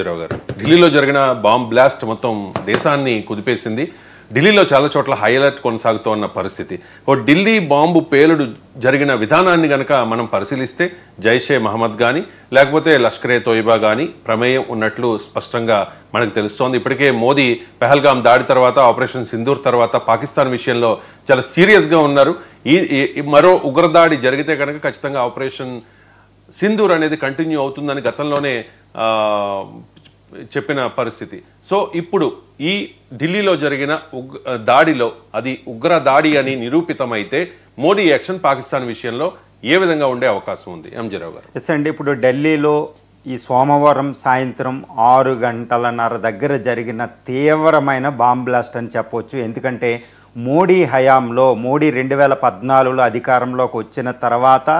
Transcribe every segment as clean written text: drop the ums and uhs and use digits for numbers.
రావు గారు ఢిల్లీలో జరిగిన బాంబ్ బ్లాస్ట్ మొత్తం దేశాన్ని కుదిపేసింది. ఢిల్లీలో చాలా చోట్ల హై అలర్ట్ కొనసాగుతోన్న పరిస్థితి. ఢిల్లీ బాంబు పేలుడు జరిగిన విధానాన్ని గనక మనం పరిశీలిస్తే జైషే మహమ్మద్ కానీ లేకపోతే లష్కరే తోయిబా కానీ ప్రమేయం ఉన్నట్లు స్పష్టంగా మనకు తెలుస్తోంది. ఇప్పటికే మోదీ పెహల్గాం దాడి తర్వాత ఆపరేషన్ సింధూర్ తర్వాత పాకిస్తాన్ విషయంలో చాలా సీరియస్గా ఉన్నారు. మరో ఉగ్రదాడి జరిగితే కనుక ఖచ్చితంగా ఆపరేషన్ సింధూర్ అనేది కంటిన్యూ అవుతుందని గతంలోనే చెప్పిన పరిస్థితి. సో ఇప్పుడు ఈ ఢిల్లీలో జరిగిన దాడిలో అది ఉగ్ర దాడి అని నిరూపితమైతే మోడీ యాక్షన్ పాకిస్తాన్ విషయంలో ఏ విధంగా ఉండే అవకాశం ఉంది? ఎంజీ రావు గారు. ఎస్ అండి, ఇప్పుడు ఢిల్లీలో ఈ సోమవారం సాయంత్రం 6 గంటలన్నర దగ్గర జరిగిన తీవ్రమైన బాంబ్ బ్లాస్ట్ అని చెప్పవచ్చు. ఎందుకంటే మోడీ హయాంలో మోడీ 2014లో అధికారంలోకి వచ్చిన తర్వాత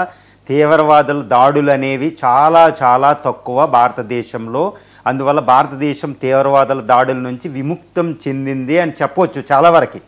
తీవ్రవాదుల దాడులు అనేవి చాలా తక్కువ భారతదేశంలో. అందువల్ల భారతదేశం తీవ్రవాదుల దాడుల నుంచి విముక్తం చెందింది అని చెప్పవచ్చు చాలా వరకు.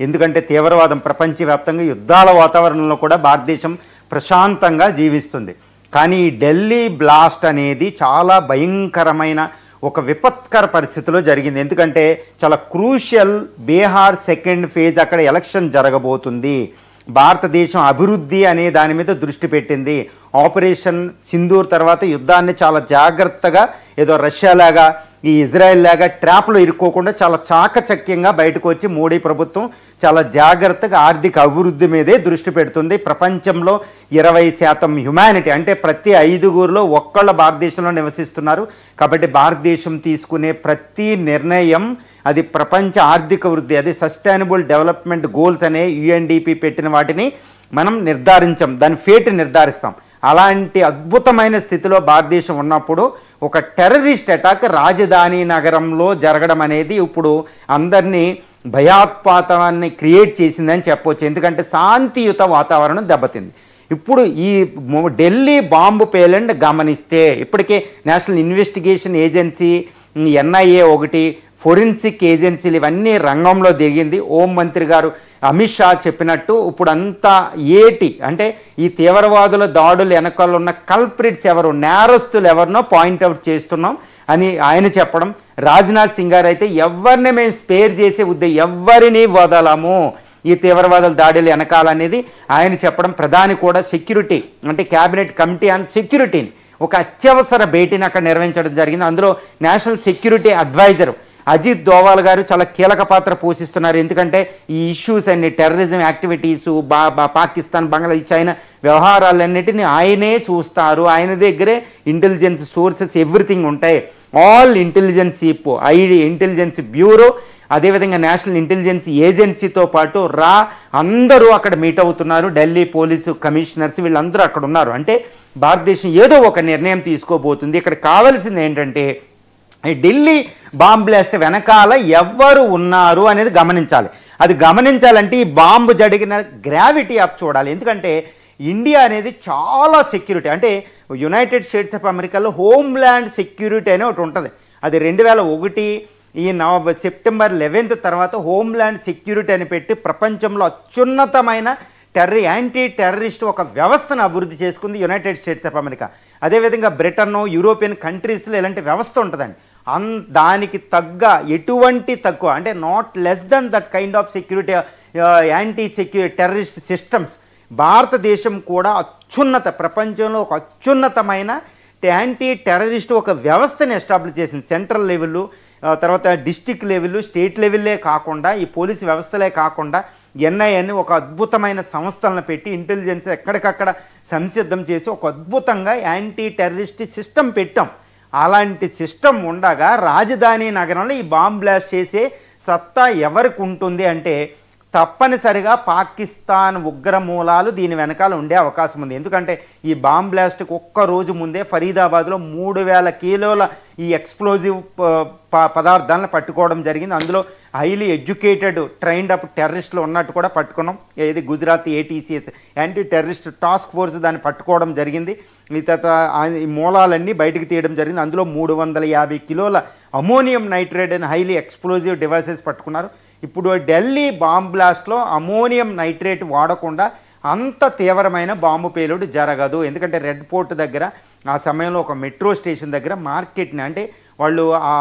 ఎందుకంటే తీవ్రవాదం ప్రపంచవ్యాప్తంగా యుద్ధాల వాతావరణంలో కూడా భారతదేశం ప్రశాంతంగా జీవిస్తుంది. కానీ ఈ ఢిల్లీ బ్లాస్ట్ అనేది చాలా భయంకరమైన ఒక విపత్కర పరిస్థితిలో జరిగింది. ఎందుకంటే చాలా క్రూషియల్ బీహార్ సెకండ్ ఫేజ్, అక్కడ ఎలక్షన్ జరగబోతుంది. భారతదేశం అభివృద్ధి అనే దాని మీద దృష్టి పెట్టింది. ఆపరేషన్ సింధూర్ తర్వాత యుద్ధాన్ని చాలా జాగ్రత్తగా, ఏదో రష్యాలాగా ఈ ఇజ్రాయెల్ లాగా ట్రాప్లో ఇరుక్కోకుండా చాలా చాకచక్యంగా బయటకు వచ్చి మోడీ ప్రభుత్వం చాలా జాగ్రత్తగా ఆర్థిక అభివృద్ధి మీదే దృష్టి పెడుతుంది. ప్రపంచంలో 20% హ్యుమానిటీ అంటే ప్రతి 5గురిలో ఒక్కళ్ళ భారతదేశంలో నివసిస్తున్నారు. కాబట్టి భారతదేశం తీసుకునే ప్రతి నిర్ణయం అది ప్రపంచ ఆర్థిక వృద్ధి, అది సస్టైనబుల్ డెవలప్మెంట్ గోల్స్ అనే UNDP పెట్టిన వాటిని మనం నిర్ధారించాం, దాని ఫేట్ నిర్ధారిస్తాం. అలాంటి అద్భుతమైన స్థితిలో భారతదేశం ఉన్నప్పుడు ఒక టెర్రరిస్ట్ అటాక్ రాజధాని నగరంలో జరగడం అనేది ఇప్పుడు అందరినీ భయోత్పాతాన్ని క్రియేట్ చేసిందని చెప్పవచ్చు. ఎందుకంటే శాంతియుత వాతావరణం దెబ్బతింది. ఇప్పుడు ఈ ఢిల్లీ బాంబు పేలెండ్ గమనిస్తే ఇప్పటికే నేషనల్ ఇన్వెస్టిగేషన్ ఏజెన్సీ, NIA ఒకటి, ఫోరెన్సిక్ ఏజెన్సీలు ఇవన్నీ రంగంలో దిగింది. హోంమంత్రి గారు అమిత్ షా చెప్పినట్టు ఇప్పుడు అంతా అంటే ఈ తీవ్రవాదుల దాడులు వెనకాల ఉన్న కల్ప్రిట్స్ ఎవరు, నేరస్తులు ఎవరినో పాయింట్అవుట్ చేస్తున్నాం అని ఆయన చెప్పడం. రాజ్నాథ్ సింగ్ గారు అయితే ఎవరిని మేము స్పేర్ చేసే ఎవరిని వదలము ఈ తీవ్రవాదుల దాడులు వెనకాలనేది ఆయన చెప్పడం. ప్రధాని కూడా సెక్యూరిటీ అంటే క్యాబినెట్ కమిటీ ఆన్ సెక్యూరిటీని ఒక అత్యవసర భేటీని అక్కడ నిర్వహించడం జరిగింది. అందులో national security advisor Ajit Doval గారు చాలా కీలక పాత్ర పోషిస్తున్నారు. ఎందుకంటే ఈ ఇష్యూస్ అన్ని terrorism activities, Pakistan, Bangladesh, China వ్యవహారాలన్నిటిని ఆయనే చూస్తారు. ఆయన దగ్గరే ఇంటెలిజెన్స్ సోర్సెస్ ఎవ్రీథింగ్ ఉంటాయి. ఆల్ ఇంటెలిజెన్స్ ఇంటెలిజెన్స్ బ్యూరో, అదేవిధంగా నేషనల్ ఇంటెలిజెన్స్ ఏజెన్సీతో పాటు అందరూ అక్కడ మీట్ అవుతున్నారు. ఢిల్లీ పోలీసు కమిషనర్స్ వీళ్ళందరూ అక్కడ ఉన్నారు. అంటే భారతదేశం ఏదో ఒక నిర్ణయం తీసుకోబోతుంది. ఇక్కడ కావాల్సింది ఏంటంటే ఢిల్లీ బాంబ్ బ్లాస్ట్ వెనకాల ఎవరు ఉన్నారు అనేది గమనించాలి. అది గమనించాలంటే ఈ బాంబు జరిగిన గ్రావిటీ ఆఫ్ చూడాలి. ఎందుకంటే ఇండియా అనేది చాలా సెక్యూరిటీ, అంటే యునైటెడ్ స్టేట్స్ ఆఫ్ అమెరికాలో హోమ్ల్యాండ్ సెక్యూరిటీ అనే ఒకటి ఉంటుంది. అది 2001 ఈ సెప్టెంబర్ 11 తర్వాత హోమ్ల్యాండ్ సెక్యూరిటీ అని పెట్టి ప్రపంచంలో అత్యున్నతమైన యాంటీ టెర్రరిస్ట్ ఒక వ్యవస్థను అభివృద్ధి చేసుకుంది యునైటెడ్ స్టేట్స్ ఆఫ్ అమెరికా. అదేవిధంగా బ్రిటన్, యూరోపియన్ కంట్రీస్లో ఇలాంటి వ్యవస్థ ఉంటుందండి. దానికి ఎటువంటి తక్కువ అంటే not less than that kind of security anti terrorist systems. భారతదేశం కూడా ప్రపంచంలో ఒక అత్యున్నతమైన యాంటీ టెర్రరిస్ట్ ఒక వ్యవస్థని ఎస్టాబ్లిష్ చేసింది. సెంట్రల్ లెవెల్, తర్వాత డిస్టిక్ లెవెల్, స్టేట్ లెవెల్లే కాకుండా ఈ పోలీసు వ్యవస్థలే కాకుండా NIAని ఒక అద్భుతమైన సంస్థలను పెట్టి ఇంటెలిజెన్స్ ఎక్కడికక్కడ సంసిద్ధం చేసి ఒక అద్భుతంగా యాంటీ టెర్రరిస్ట్ సిస్టమ్ పెట్టాం. అలాంటి సిస్టమ్ ఉండగా రాజధాని నగరంలో ఈ బాంబ్ బ్లాస్ట్ చేసే సత్తా ఎవరికి ఉంటుంది అంటే తప్పనిసరిగా పాకిస్తాన్ ఉగ్ర మూలాలు దీని వెనకాల ఉండే అవకాశం ఉంది. ఎందుకంటే ఈ బాంబ్ బ్లాస్ట్కి ఒక్క రోజు ముందే ఫరీదాబాద్లో 3000 కిలోల ఈ ఎక్స్ప్లోజివ్ పదార్థాలను పట్టుకోవడం జరిగింది. అందులో హైలీ ఎడ్యుకేటెడ్ ట్రైన్డ్ అప్ టెర్రరిస్టులు ఉన్నట్టు కూడా పట్టుకున్నాం. ఏది Gujarat ATCS anti terrorist task force దాన్ని పట్టుకోవడం జరిగింది. ఈ తర్వాత ఈ మూలాలన్నీ బయటకు తీయడం జరిగింది. అందులో 350 కిలోల అమోనియం నైట్రేట్ అని హైలీ ఎక్స్ప్లోజివ్ డివైసెస్ పట్టుకున్నారు. ఇప్పుడు ఢిల్లీ బాంబ్ బ్లాస్ట్లో అమోనియం నైట్రేట్ వాడకుండా అంత తీవ్రమైన బాంబు పేలుడు జరగదు. ఎందుకంటే రెడ్ పోర్ట్ దగ్గర ఆ సమయంలో ఒక మెట్రో స్టేషన్ దగ్గర మార్కెట్ని అంటే వాళ్ళు ఆ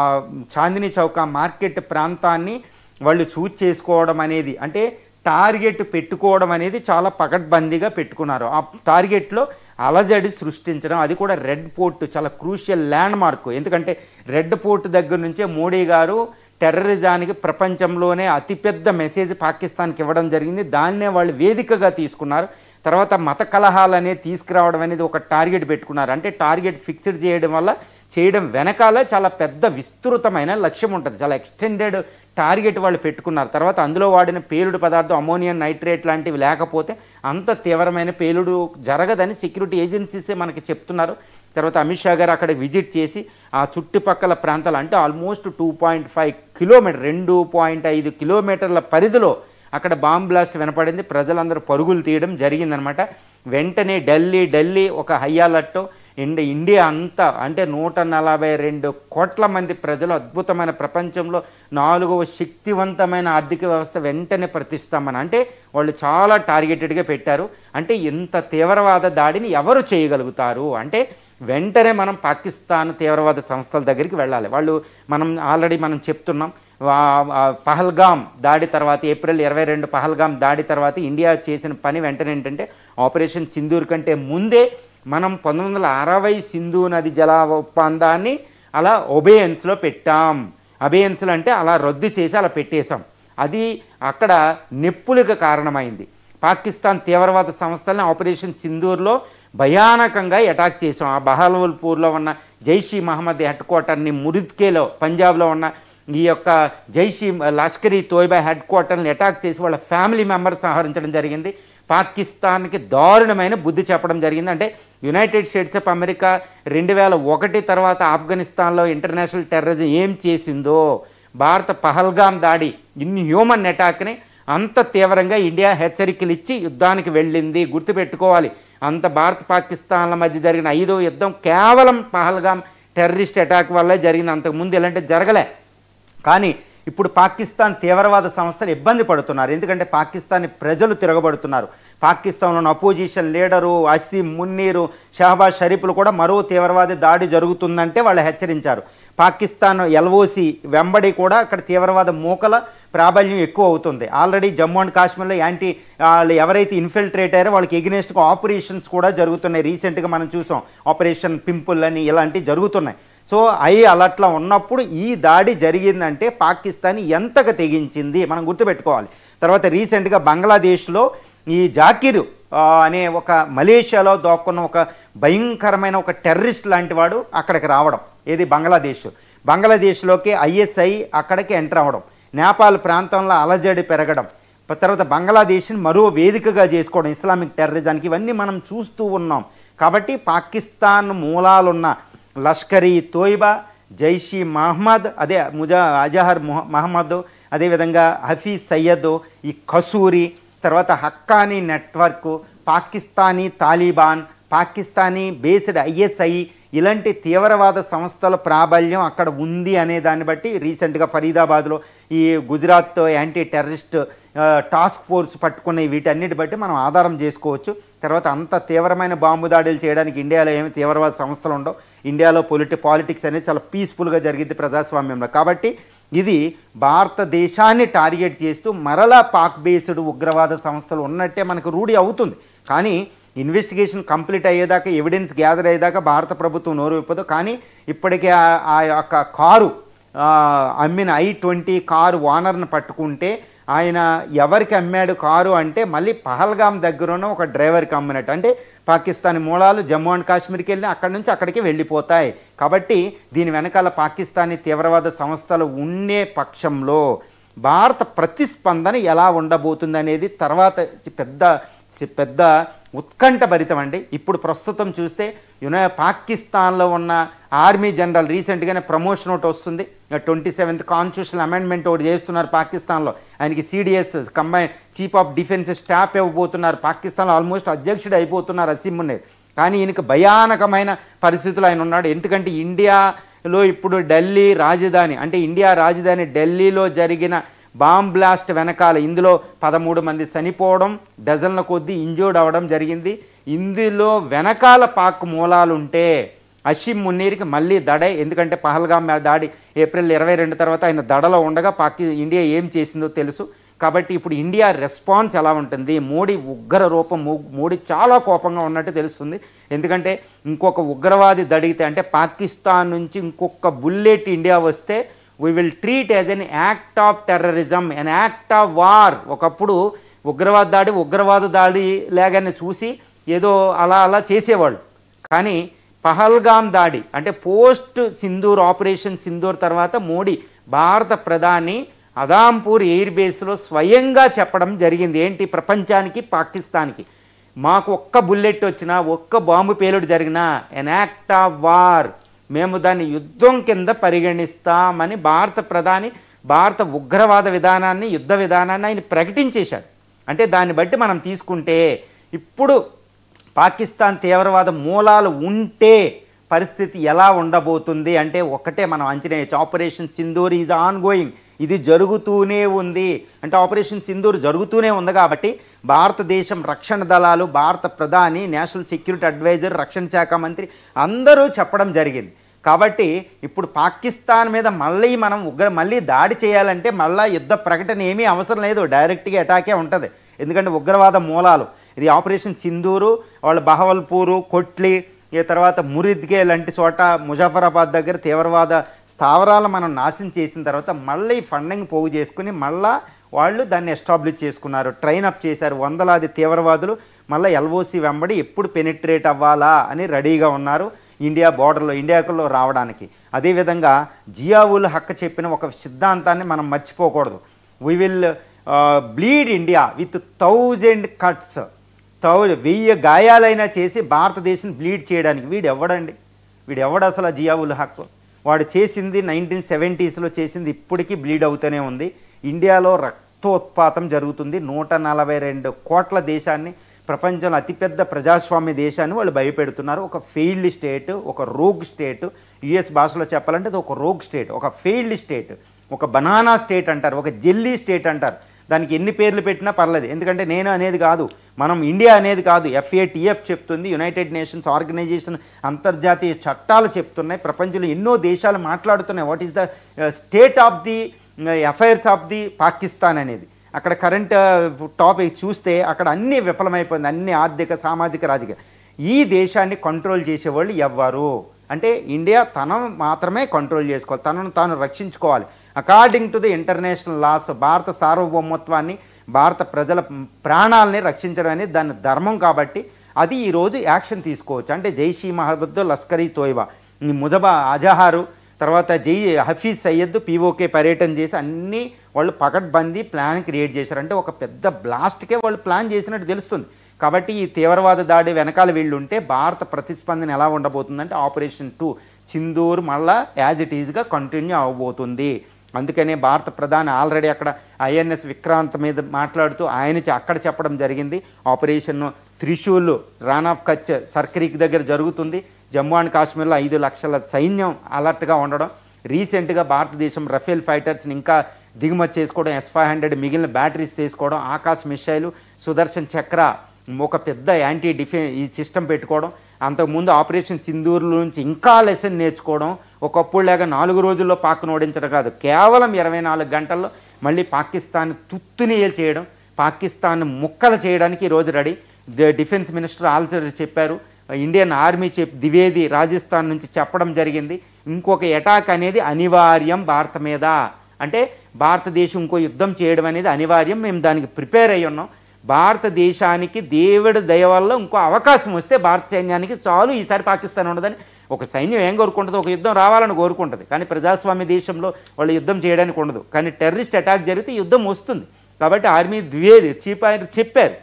చాందినీ చౌక్ మార్కెట్ ప్రాంతాన్ని వాళ్ళు చూజ్ చేసుకోవడం అనేది, అంటే టార్గెట్ పెట్టుకోవడం అనేది చాలా పకడ్బందీగా పెట్టుకున్నారు. ఆ టార్గెట్లో అలజడి సృష్టించడం, అది కూడా రెడ్ పోర్ట్ చాలా క్రూషియల్ ల్యాండ్ మార్క్. ఎందుకంటే రెడ్ పోర్ట్ దగ్గర నుంచే మోడీ గారు టెర్రరిజానికి ప్రపంచంలోనే అతిపెద్ద మెసేజ్ పాకిస్తాన్కి ఇవ్వడం జరిగింది. దాన్నే వాళ్ళు వేదికగా తీసుకున్నారు. తర్వాత మత కలహాలనే తీసుకురావడం అనేది ఒక టార్గెట్ పెట్టుకున్నారు. అంటే టార్గెట్ ఫిక్స్డ్ చేయడం వెనకాల చాలా పెద్ద విస్తృతమైన లక్ష్యం ఉంటుంది, చాలా ఎక్స్టెండెడ్ టార్గెట్ వాళ్ళు పెట్టుకున్నారు. తర్వాత అందులో వాడిన పేలుడు పదార్థం అమోనియం నైట్రేట్ లాంటివి లేకపోతే అంత తీవ్రమైన పేలుడు జరగదని సెక్యూరిటీ ఏజెన్సీసే మనకి చెప్తున్నారు. తర్వాత అమిత్ షా గారు అక్కడికి విజిట్ చేసి ఆ చుట్టుపక్కల ప్రాంతాలు, అంటే ఆల్మోస్ట్ 2.5 కిలోమీటర్ 2.5 కిలోమీటర్ల పరిధిలో అక్కడ బాంబ్ బ్లాస్ట్ వినపడింది. ప్రజలందరూ పరుగులు తీయడం జరిగిందనమాట. వెంటనే ఢిల్లీ ఒక హై అలర్ట్. ఇండియా అంతా, అంటే 142 కోట్ల మంది ప్రజలు, అద్భుతమైన ప్రపంచంలో 4వ శక్తివంతమైన ఆర్థిక వ్యవస్థ వెంటనే ప్రతిస్తామని, అంటే వాళ్ళు చాలా టార్గెటెడ్గా పెట్టారు. అంటే ఇంత తీవ్రవాద దాడిని ఎవరు చేయగలుగుతారు అంటే వెంటనే మనం పాకిస్తాన్ తీవ్రవాద సంస్థల దగ్గరికి వెళ్ళాలి. మనం ఆల్రెడీ చెప్తున్నాం, పహల్గామ్ దాడి తర్వాత ఏప్రిల్ 22 పహల్గామ్ దాడి తర్వాత ఇండియా చేసిన పని వెంటనే ఏంటంటే ఆపరేషన్ సింధూర్ కంటే ముందే మనం 1960 సింధు నది జల ఒప్పందాన్ని అలా ఒబేయన్స్లో పెట్టాం. అబేయన్స్లు అంటే అలా రద్దు చేసి అలా పెట్టేశాం. అది అక్కడ నెప్పులకు కారణమైంది. పాకిస్తాన్ తీవ్రవాద సంస్థల్ని ఆపరేషన్ సింధూర్లో భయానకంగా అటాక్ చేసాం. ఆ బహల్వల్పూర్లో ఉన్న జైషీ మహమ్మద్ హెడ్ క్వార్టర్ని, మురిద్కేలో పంజాబ్లో ఉన్న ఈ యొక్క లష్కర్ ఈ తోయిబా హెడ్ క్వార్టర్ని అటాక్ చేసి వాళ్ళ ఫ్యామిలీ మెంబర్స్ సంహరించడం జరిగింది. పాకిస్తాన్కి దారుణమైన బుద్ధి చెప్పడం జరిగింది. అంటే యునైటెడ్ స్టేట్స్ ఆఫ్ అమెరికా 2001 తర్వాత ఆఫ్ఘనిస్తాన్లో ఇంటర్నేషనల్ టెర్రరిజం ఏం చేసిందో, భారత పహల్గామ్ దాడి ఇన్హ్యూమన్ అటాక్ని అంత తీవ్రంగా ఇండియా హెచ్చరికలు ఇచ్చి యుద్ధానికి వెళ్ళింది. గుర్తుపెట్టుకోవాలి, అంత భారత్ పాకిస్తాన్ల మధ్య జరిగిన 5వ యుద్ధం కేవలం పహల్గామ్ టెర్రరిస్ట్ అటాక్ వల్లే జరిగింది. అంతకుముందు ఇలాంటి జరగలే. కానీ ఇప్పుడు పాకిస్తాన్ తీవ్రవాద సంస్థలు ఇబ్బంది పడుతున్నారు. ఎందుకంటే పాకిస్తాన్ ప్రజలు తిరగబడుతున్నారు. పాకిస్తాన్లోని అపోజిషన్ లీడరు అసీం మున్నీరు, షహబాజ్ షరీఫ్లు కూడా మరో తీవ్రవాద దాడి జరుగుతుందంటే వాళ్ళు హెచ్చరించారు. పాకిస్తాన్ ఎల్ఓసి వెంబడి కూడా అక్కడ తీవ్రవాద మూకల ప్రాబల్యం ఎక్కువ అవుతుంది. ఆల్రెడీ జమ్మూ అండ్ కాశ్మీర్లో వాళ్ళు ఎవరైతే ఇన్ఫిల్ట్రేట్ అయ్యారో వాళ్ళకి ఎగ్నెస్ట్గా ఆపరేషన్స్ కూడా జరుగుతున్నాయి. రీసెంట్గా మనం చూసాం, ఆపరేషన్ పింపుల్ అని ఇలాంటివి జరుగుతున్నాయి. సో హై అలర్ట్లో ఉన్నప్పుడు ఈ దాడి జరిగిందంటే పాకిస్తాన్ ఎంతగా తెగించింది మనం గుర్తుపెట్టుకోవాలి. తర్వాత రీసెంట్గా బంగ్లాదేశ్లో ఈ జాకిర్ అనే ఒక మలేషియాలో దాక్కున్న ఒక భయంకరమైన ఒక టెర్రరిస్ట్ లాంటి వాడు అక్కడికి రావడం, ఏది బంగ్లాదేశ్లోకి ఐఎస్ఐ అక్కడికి ఎంటర్ అవ్వడం, నేపాల్ ప్రాంతంలో అలజడి పెరగడం, తర్వాత బంగ్లాదేశ్ని మరో వేదికగా చేసుకోవడం ఇస్లామిక్ టెర్రరిజానికి, ఇవన్నీ మనం చూస్తూ ఉన్నాం. కాబట్టి పాకిస్తాన్ మూలాలున్న లష్కర్ ఈ తోయిబా, జైషీ మహమ్మద్, అదే అజహర్ మహమ్మద్, అదేవిధంగా హఫీజ్ సయ్యద్, ఈ కసూరి, తర్వాత Haqqani network, Pakistani Taliban, Pakistani based ISI, ఇలాంటి తీవ్రవాద సంస్థల ప్రాబల్యం అక్కడ ఉంది అనే దాన్ని బట్టి రీసెంట్గా ఫరీదాబాద్లో ఈ Gujarat anti terrorist task force పట్టుకున్న వీటన్నిటి బట్టి మనం ఆధారం చేసుకోవచ్చు. తర్వాత అంత తీవ్రమైన బాంబు దాడులు చేయడానికి ఇండియాలో ఏమి తీవ్రవాద సంస్థలు ఉండవు. ఇండియాలో పాలిటిక్స్ అనేది చాలా పీస్ఫుల్గా జరిగింది ప్రజాస్వామ్యంలో. కాబట్టి ఇది భారతదేశాన్ని టార్గెట్ చేస్తూ మరలా పాక్ బేస్డ్ ఉగ్రవాద సంస్థలు ఉన్నట్టే మనకు రూఢి అవుతుంది. కానీ ఇన్వెస్టిగేషన్ కంప్లీట్ అయ్యేదాకా, ఎవిడెన్స్ గ్యాదర్ అయ్యేదాకా భారత ప్రభుత్వం నోరు విప్పదు. కానీ ఇప్పటికే ఆ యొక్క కారు అమ్మిన I-20 కారు ఓనర్ని పట్టుకుంటే ఆయన ఎవరికి అమ్మాడు కారు అంటే మళ్ళీ పహల్గామ్ దగ్గరున్న ఒక డ్రైవర్కి అమ్మినట్టు. అంటే పాకిస్తానీ మూలాలు జమ్మూ అండ్ కాశ్మీర్కి వెళ్ళి అక్కడి నుంచి అక్కడికి వెళ్ళిపోతాయి. కాబట్టి దీని వెనకాల పాకిస్తానీ తీవ్రవాద సంస్థలు ఉండే పక్షంలో భారత ప్రతిస్పందన ఎలా ఉండబోతుంది అనేది తర్వాత పెద్ద ఉత్కంఠభరితం అండి. ఇప్పుడు ప్రస్తుతం చూస్తే పాకిస్తాన్లో ఉన్న ఆర్మీ జనరల్ రీసెంట్గానే ప్రమోషన్ ఒకటి వస్తుంది. 27th కాన్స్టిట్యూషనల్ అమెండ్మెంట్ ఒకటి చేస్తున్నారు పాకిస్తాన్లో. ఆయనకి CDS combine chief of defence staff ఇవ్వబోతున్నారు. పాకిస్తాన్లో ఆల్మోస్ట్ అధ్యక్షుడు అయిపోతున్నారు అసీం మున్నీర్. కానీ ఈయనకి భయానకమైన పరిస్థితులు ఆయన ఉన్నాడు. ఎందుకంటే ఇండియాలో ఇప్పుడు ఢిల్లీ రాజధాని, అంటే ఇండియా రాజధాని ఢిల్లీలో జరిగిన బాంబ్ బ్లాస్ట్ వెనకాల ఇందులో 13 మంది చనిపోవడం, డజన్ల కొద్దీ ఇంజూర్డ్ అవ్వడం జరిగింది. ఇందులో వెనకాల పాక్ మూలాలుంటే అషిమ్ మున్నీర్కి మళ్ళీ దడే, ఎందుకంటే పహల్గామ్ దాడి ఏప్రిల్ 22 తర్వాత ఆయన దడలో ఉండగా ఇండియా ఏం చేసిందో తెలుసు. కాబట్టి ఇప్పుడు ఇండియా రెస్పాన్స్ ఎలా ఉంటుంది, మోడీ ఉగ్ర రూపం, మోడీ చాలా కోపంగా ఉన్నట్టు తెలుస్తుంది. ఎందుకంటే ఇంకొక ఉగ్రవాది దడిగితే, అంటే పాకిస్తాన్ నుంచి ఇంకొక బుల్లెట్ ఇండియా వస్తే we will treat as N act of terrorism, N act of war. ఒకప్పుడు ఉగ్రవాద దాడి లేగానే చూసి ఏదో అలా చేసేవాళ్ళు. కానీ పహల్గామ్ దాడి అంటే పోస్ట్ సింధూర్, ఆపరేషన్ సింధూర్ తర్వాత మోడీ భారత ప్రధాని అదాంపూర్ ఎయిర్ బేస్లో స్వయంగా చెప్పడం జరిగింది. ఏంటి, ప్రపంచానికి, పాకిస్తాన్కి, మాకు ఒక్క బుల్లెట్ వచ్చినా, ఒక్క బాంబు పేలుడు జరిగినా ఎన్ యాక్ట్ ఆఫ్ వార్, మేము దాన్ని యుద్ధం కింద పరిగణిస్తామని భారత ప్రధాని భారత ఉగ్రవాద విధానాన్ని, యుద్ధ విధానాన్ని ఆయన ప్రకటించేశాడు. అంటే దాన్ని బట్టి మనం తీసుకుంటే ఇప్పుడు పాకిస్తాన్ తీవ్రవాద మూలాలు ఉంటే పరిస్థితి ఎలా ఉండబోతుంది అంటే ఒకటే మనం అంచనా వేయచ్చు, operation Sindoor is on going, ఇది జరుగుతూనే ఉంది. అంటే ఆపరేషన్ సింధూర్ జరుగుతూనే ఉంది కాబట్టి భారతదేశం రక్షణ దళాలు, భారత ప్రధాని, నేషనల్ సెక్యూరిటీ అడ్వైజర్, రక్షణ శాఖ మంత్రి అందరూ చెప్పడం జరిగింది. కాబట్టి ఇప్పుడు పాకిస్తాన్ మీద మళ్ళీ దాడి చేయాలంటే మళ్ళీ యుద్ధ ప్రకటన ఏమీ అవసరం లేదు, డైరెక్ట్గా అటాకే ఉంటుంది. ఎందుకంటే ఉగ్రవాద మూలాలు, ఇది ఆపరేషన్ సింధూరు, వాళ్ళు బహవల్పూరు, కొట్లి, ఈ తర్వాత మురిద్గే లాంటి చోట, ముజాఫరాబాద్ దగ్గర తీవ్రవాద స్థావరాలు మనం నాశనం చేసిన తర్వాత మళ్ళీ ఫండింగ్ పోగు చేసుకుని మళ్ళీ వాళ్ళు దాన్ని ఎస్టాబ్లిష్ చేసుకున్నారు, ట్రైన్ అప్ చేశారు. వందలాది తీవ్రవాదులు మళ్ళీ ఎల్ఓసి వెంబడి ఎప్పుడు పెనిట్రేట్ అవ్వాలా అని రెడీగా ఉన్నారు ఇండియాలో రావడానికి. అదేవిధంగా జియా ఉల్ హక్ చెప్పిన ఒక సిద్ధాంతాన్ని మనం మర్చిపోకూడదు. We will bleed India with 1000 cuts, 1000 గాయాలైనా చేసి భారతదేశం బ్లీడ్ చేయడానికి. వీడు ఎవడు అసలు జియా ఉల్ హక్? వాడు చేసింది 1970sలో చేసింది ఇప్పటికీ బ్లీడ్ అవుతూనే ఉంది. ఇండియాలో రక్తోత్పాతం జరుగుతుంది. 142 కోట్ల దేశాన్ని, ప్రపంచంలో అతిపెద్ద ప్రజాస్వామ్య దేశాన్ని వాళ్ళు భయపెడుతున్నారు. ఒక ఫెయిల్డ్ స్టేట్, ఒక రోగ్ స్టేట్, యుఎస్ భాషలో చెప్పాలంటే అది ఒక రోగ్ స్టేట్, ఒక ఫెయిల్డ్ స్టేట్, ఒక బనానా స్టేట్ అంటారు, ఒక జెల్లీ స్టేట్ అంటారు. దానికి ఎన్ని పేర్లు పెట్టినా పర్లేదు, ఎందుకంటే నేను అనేది కాదు, మనం ఇండియా అనేది కాదు, FATF చెప్తుంది, యునైటెడ్ నేషన్స్ ఆర్గనైజేషన్ అంతర్జాతీయ చట్టాలు చెప్తున్నాయి, ప్రపంచంలో ఎన్నో దేశాలు మాట్లాడుతున్నాయి. What is the state of the affairs of the Pakistan అనేది. అక్కడ కరెంట్ టాపిక్ చూస్తే అక్కడ అన్నీ విఫలమైపోయింది, అన్ని ఆర్థిక, సామాజిక, రాజకీయ. ఈ దేశాన్ని కంట్రోల్ చేసేవాళ్ళు ఎవ్వరు అంటే ఇండియా తను మాత్రమే కంట్రోల్ చేసుకోవాలి, తనను తాను రక్షించుకోవాలి. According to the international laws, Bharata సార్వభౌమత్వాన్ని, భారత ప్రజల ప్రాణాలని రక్షించడం అనేది దాని ధర్మం. కాబట్టి అది ఈరోజు యాక్షన్ తీసుకోవచ్చు. అంటే జైష్ ఈ మహమ్మద్, లష్కర్ ఈ తోయిబా, ముజబా అజహారు, తర్వాత హఫీజ్ సయ్యద్ POK పర్యటన చేసి అన్నీ వాళ్ళు పకడ్బందీ ప్లాన్ క్రియేట్ చేశారు. అంటే ఒక పెద్ద బ్లాస్ట్కే వాళ్ళు ప్లాన్ చేసినట్టు తెలుస్తుంది. కాబట్టి ఈ తీవ్రవాద దాడి వెనకాల వీళ్ళు ఉంటే భారత ప్రతిస్పందన ఎలా ఉండబోతుందంటే ఆపరేషన్ 2 సింధూర్ మళ్ళా యాజ్ ఇట్ ఈజ్గా కంటిన్యూ అవ్వబోతుంది. అందుకనే భారత ప్రధాని ఆల్రెడీ అక్కడ INS విక్రాంత్ మీద మాట్లాడుతూ అక్కడ చెప్పడం జరిగింది, ఆపరేషన్ త్రిశూల్ రాన్ ఆఫ్ కచ్ సర్క్రీక్ దగ్గర జరుగుతుంది. జమ్మూ అండ్ కాశ్మీర్లో 5 లక్షల సైన్యం అలర్ట్గా ఉండడం, రీసెంట్గా భారతదేశం రఫేల్ ఫైటర్స్ని ఇంకా దిగుమతి చేసుకోవడం, S-500 మిగిలిన బ్యాటరీస్ తీసుకోవడం, ఆకాశ్ మిసైలు, సుదర్శన్ చక్ర, ఒక పెద్ద యాంటీ డిఫెన్స్ ఈ సిస్టమ్ పెట్టుకోవడం, అంతకుముందు ఆపరేషన్ సింధూర్ నుంచి ఇంకా లెసన్ నేర్చుకోవడం. ఒకప్పుడు లేక 4 రోజుల్లో పాక్ను ఓడించడం కాదు, కేవలం 24 గంటల్లో మళ్ళీ పాకిస్తాన్ తుత్తునియలు చేయడం, పాకిస్తాన్ ముక్కలు చేయడానికి ఈరోజు రెడీ. డిఫెన్స్ మినిస్టర్ ఆల్రెడీ చెప్పారు, ఇండియన్ ఆర్మీ ద్వివేది రాజస్థాన్ నుంచి చెప్పడం జరిగింది, ఇంకొక అటాక్ అనేది అనివార్యం భారత మీద. అంటే భారతదేశం ఇంకో యుద్ధం చేయడం అనేది అనివార్యం, మేము దానికి ప్రిపేర్ అయ్యి ఉన్నాం. భారతదేశానికి దేవుడి దయ వల్ల ఇంకో అవకాశం వస్తే భారత సైన్యానికి చాలు, ఈసారి పాకిస్తాన్ ఉండదని. ఒక సైన్యం ఏం కోరుకుంటుంది, ఒక యుద్ధం రావాలని కోరుకుంటుంది, కానీ ప్రజాస్వామ్య దేశంలో వాళ్ళు యుద్ధం చేయడానికి ఉండదు. కానీ టెర్రరిస్ట్ అటాక్ జరిగితే యుద్ధం వస్తుంది. కాబట్టి ఆర్మీ ద్వివేది చీఫ్ చెప్పారు,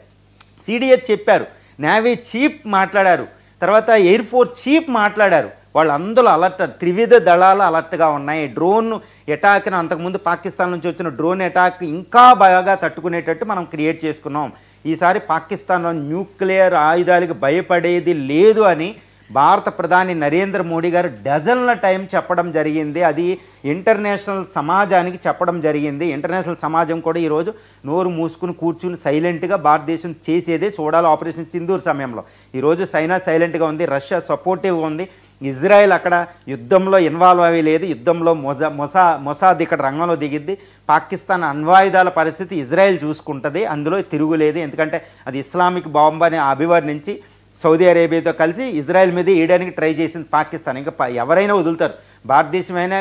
CDS చెప్పారు, నేవీ చీఫ్ మాట్లాడారు, తర్వాత ఎయిర్ ఫోర్స్ చీఫ్ మాట్లాడారు. వాళ్ళందరూ అలర్ట్, త్రివిధ దళాలు అలర్ట్గా ఉన్నాయి. డ్రోన్ అటాక్ని అంతకుముందు పాకిస్తాన్ నుంచి వచ్చిన డ్రోన్ అటాక్ ఇంకా బాగా తట్టుకునేటట్టు మనం క్రియేట్ చేసుకున్నాం. ఈసారి పాకిస్తాన్లో న్యూక్లియర్ ఆయుధాలకు భయపడేది లేదు అని భారత ప్రధాని నరేంద్ర మోడీ గారు డజన్ల టైం చెప్పడం జరిగింది. అది ఇంటర్నేషనల్ సమాజానికి చెప్పడం జరిగింది. ఇంటర్నేషనల్ సమాజం కూడా ఈరోజు నోరు మూసుకుని కూర్చుని సైలెంట్గా భారతదేశం చేసేదే చూడాలి. ఆపరేషన్ సింధూర్ సమయంలో ఈరోజు చైనా సైలెంట్గా ఉంది, రష్యా సపోర్టివ్గా ఉంది, ఇజ్రాయెల్ అక్కడ యుద్ధంలో ఇన్వాల్వ్ అవి లేదు, యుద్ధంలో మొసాద్ ఇక్కడ రంగంలో దిగిద్ది, పాకిస్తాన్ అణ్వాయుధాల పరిస్థితి ఇజ్రాయెల్ చూసుకుంటుంది, అందులో తిరుగులేదు. ఎందుకంటే అది ఇస్లామిక్ బాంబ్ అని అభివర్ణించి సౌదీ అరేబియాతో కలిసి ఇజ్రాయెల్ మీద వేయడానికి ట్రై చేసింది పాకిస్తాన్. ఇంకా ఎవరైనా వదులుతారు, భారతదేశమైనా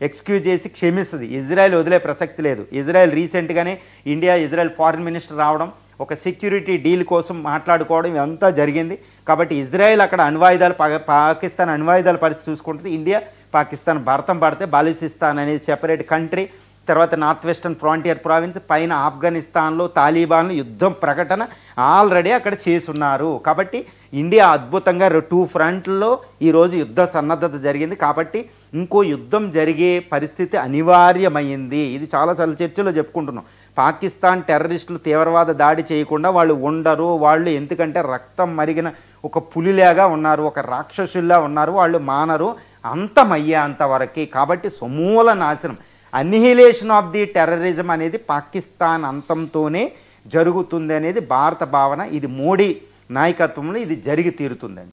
ఎక్స్క్యూజ్ చేసి క్షమిస్తుంది, ఇజ్రాయెల్ వదిలే ప్రసక్తి లేదు. ఇజ్రాయెల్ రీసెంట్గానే ఇండియా ఇజ్రాయెల్ ఫారిన్ మినిస్టర్ రావడం, ఒక సెక్యూరిటీ డీల్ కోసం మాట్లాడుకోవడం ఇదంతా జరిగింది. కాబట్టి ఇజ్రాయెల్ అక్కడ అణ్వాయుధాలు పాకిస్తాన్ అణ్వాయుధాల పరిస్థితి చూసుకుంటుంది. ఇండియా పాకిస్తాన్ భారతం పడితే బాలూచిస్తాన్ అనేది సెపరేట్ కంట్రీ, తర్వాత నార్త్ వెస్టర్న్ ఫ్రాంటియర్ ప్రావిన్స్, పైన ఆఫ్ఘనిస్తాన్లో తాలిబాన్లు యుద్ధం ప్రకటన ఆల్రెడీ అక్కడ చేసున్నారు. కాబట్టి ఇండియా అద్భుతంగా 2 ఫ్రంట్లలో ఈరోజు యుద్ధ సన్నద్ధత జరిగింది. కాబట్టి ఇంకో యుద్ధం జరిగే పరిస్థితి అనివార్యమైంది. ఇది చాలాసార్లు చర్చలో చెప్పుకుంటున్నాం. పాకిస్తాన్ టెర్రరిస్టులు తీవ్రవాద దాడి చేయకుండా వాళ్ళు ఉండరు. వాళ్ళు ఎందుకంటే రక్తం మరిగిన ఒక పులిలాగా ఉన్నారు, ఒక రాక్షసుల్లా ఉన్నారు, వాళ్ళు మానరు అంతమయ్యేంతవరకు. కాబట్టి సమూల నాశనం, అన్నిహిలేషన్ ఆఫ్ ది టెర్రరిజం అనేది పాకిస్తాన్ అంతంతోనే జరుగుతుంది అనేది భారత భావన. ఇది మోడీ నాయకత్వంలో ఇది జరిగి తీరుతుందండి.